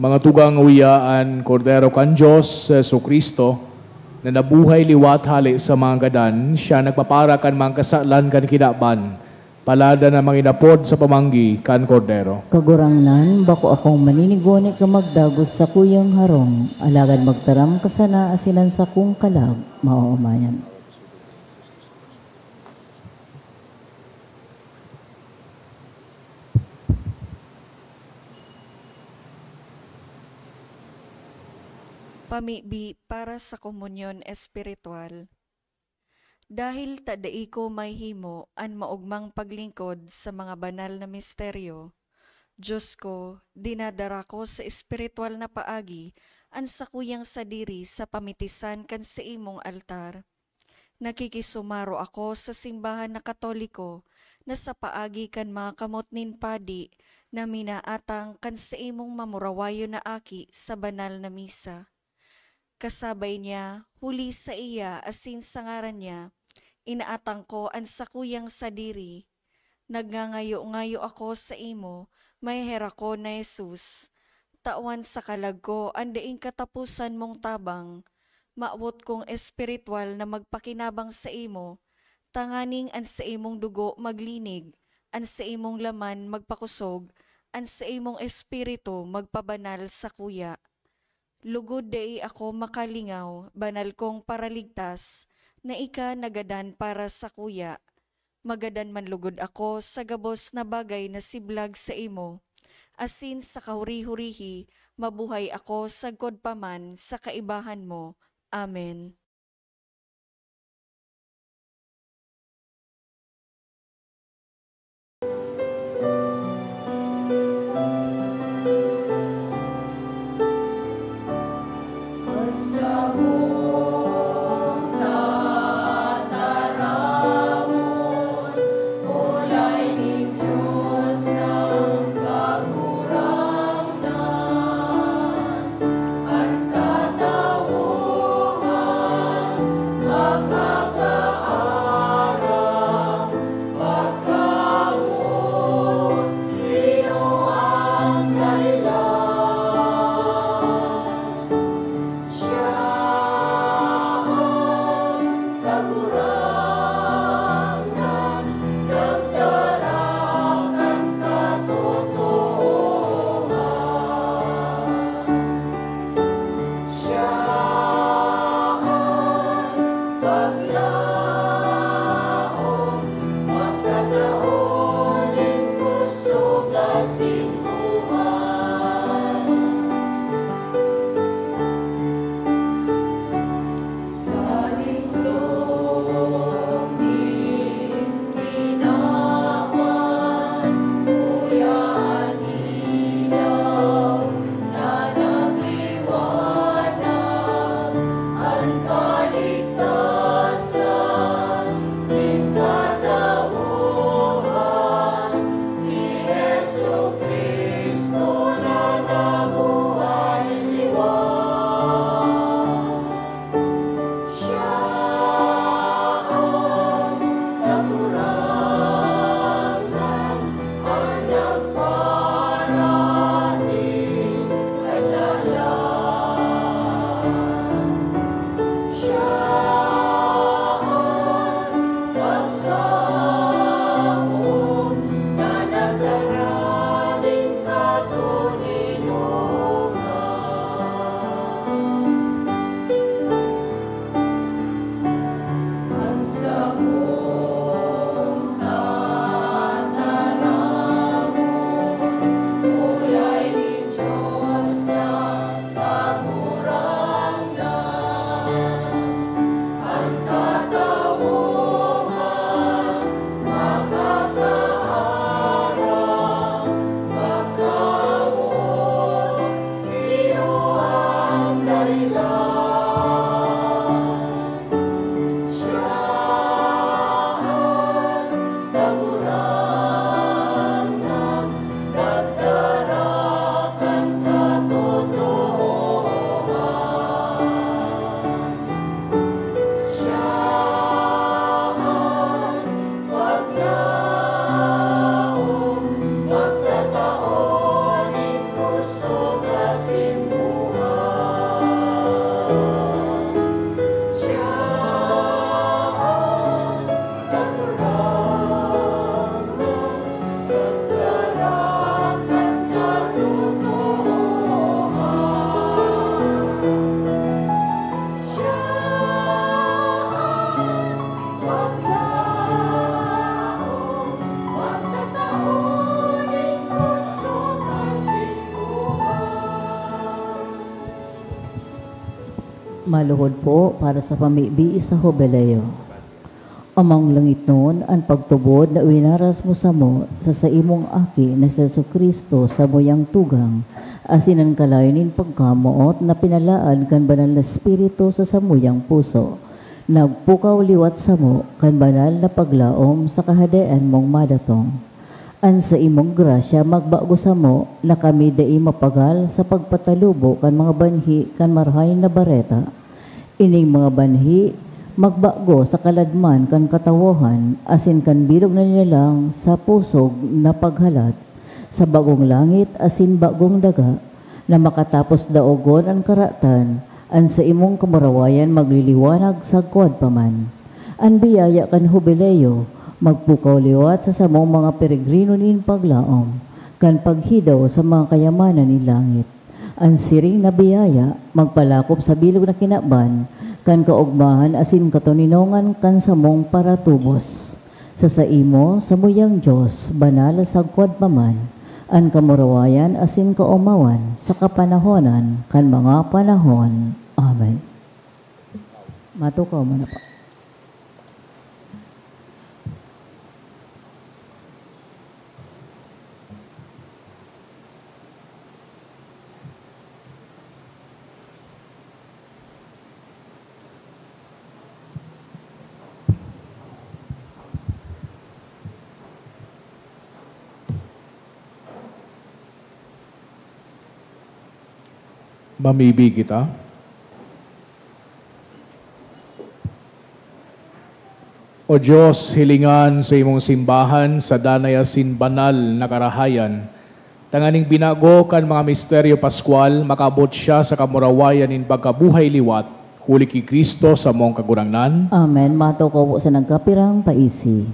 Mga tugang uyaan, Kordero kan Diyos, Jesu Kristo, na nabuhay liwat hali sa mga gadan, siya nagpapara kan mga kasalan kan kidaban, palada na mga inapod sa pamanggi kan Kordero. Kagurangnan, bako akong maninigoni ka magdagos sa kuyang harong, alagad magtaram ka sana asinan sa kung kalag, mauumayan. Pamibi para sa komunyon espiritual. Dahil tadai ko may himo an maugmang paglingkod sa mga banal na misteryo, Diyos ko, dinadara ko sa espiritual na paagi an sakuyang sadiri sa pamitisan kan sa imong altar. Nakikisumaro ako sa simbahan na Katoliko na sa paagi kan mga kamot nin padi na minaatang kan sa imong mamurawayo na aki sa banal na misa. Kasabay niya, huli sa iya asin sa ngaran niya, inaatang ko ang sakuyang sadiri. Nagngangayo-ngayo ako sa imo, may hera ko na Jesus. Tawan sa kalag ko, andaing katapusan mong tabang. Maawot kong espiritual na magpakinabang sa imo, tanganing an sa imong dugo maglinig, an sa imong laman magpakusog, an sa imong espiritu magpabanal sa kuya. Lugod dai ako makalingaw, banal kong paraligtas, na ika nagadan para sa kuya. Magadan man lugod ako sa gabos na bagay na siblag sa imo, asin sa kahuri-hurihi, mabuhay ako sagkod paman sa kaibahan mo. Amen. Maluhod po para sa pamibi sa Jubileo. Amang langit noon, ang pagtubod na winaras mo sa imong aki na si Jesucristo sa moyang tugang, asinan kalayonin pagkamuot na pinalaan kan banal na espiritu sa samuyang puso. Nagpukaw liwat sa mo kan banal na paglaom sa kahadaan mong madatong. An sa imong grasya magbago sa mo na kami dai mapagal sa pagpatalubo kan mga banhi kan marhay na bareta. Ining mga banhi magbago sa kaladman kan katawohan asin kan bilog na nilang sa pusog na paghalat sa bagong langit asin bagong daga na makatapos daogon ang karatan an sa imong kamarawayan magliliwanag sa kuad paman. An biyaya kan Jubileo magpukaw liwat sa samong mga peregrino nin paglaom, kan paghidaw sa mga kayamanan ni langit. Ang siring na biyaya, magpalakop sa bilog na kinaban, kan kaugmahan asin katuninongan kan samong paratubos. Sa imo, sa muyang Diyos, banal sa sagkwad paman, an kamurawayan asin kaumawan sa kapanahonan kan mga panahon. Amen. Matukaw mo na pa. Mamibi kita. O Diyos, hilingan sa imong simbahan sa danay asin banal na karahayan. Tanganing binago kan mga misteryo paskwal, makabot siya sa kamurawayan in pagkabuhay liwat, huli ki Kristo sa mong kagurangnan. Amen. Matukaw po sa nagkapirang paisi.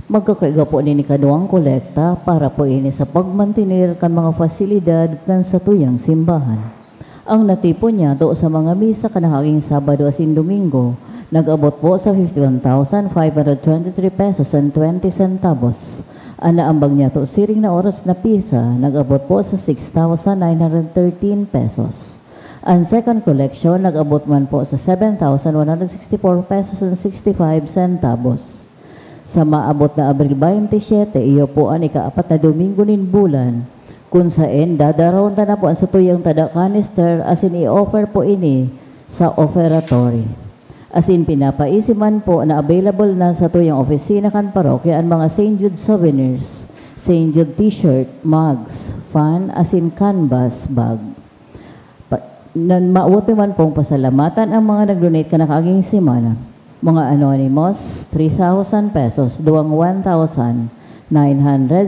Magkakaiga po ni kaduang kolekta para po ini sa pagmantinir kan mga fasilidad kan sa tuyang simbahan. Ang natipo niya do sa mga misa kanahanging Sabado asin Domingo, nag-abot po sa 51,523 pesos and 20 centavos. Ang naambag niya to siring na oras na pisa, nag-abot po sa 6,913 pesos. Ang second collection, nag-abot man po sa 7,164 pesos and 65 centavos. Sa maabot na Abril 27, iyo po ang ikaapat na Domingo nin bulan, kung saan dadaroon na po ang sa tuyang tada canister asin i-offer po ini sa offeratory. Asin pinapaisiman po na available na sa tuyang opisina kan parokya ang mga St. Jude souvenirs, St. Jude t-shirt, mugs, fan, asin canvas bag. Mauwi man pong pasalamatan ang mga nag-donate ka na kaaging simana. Mga anonymous, 3,000 pesos, duwang 1,900,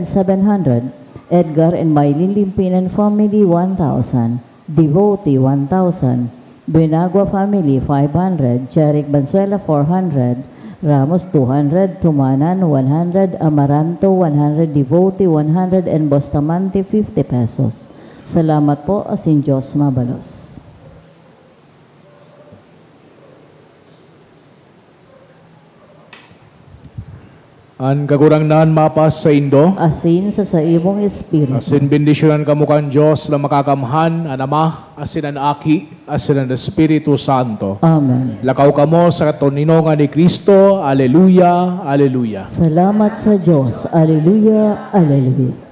700, Edgar and Mylene Limpinan family, 1,000. Devotee, 1,000. Benagua family, 500. Cherik Bansuela, 400. Ramos, 200. Tumanan, 100. Amaranto, 100. Devotee, 100. And Bustamante, 50 pesos. Salamat po, asin Diyos mabalos. An kagurangnan mapas sa Indo. Asin sa imong espiritu. Asin bendisyonan kamo kan Diyos na makakamhan, an Ama, asin an Aki, asin an Espiritu Santo. Amen. Lakaw kamo sa katuninongan ni Kristo. Aleluya, aleluya. Salamat sa Diyos. Aleluya, aleluya.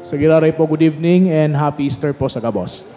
Sa Giraray po, good evening and happy Easter po sa Gabos.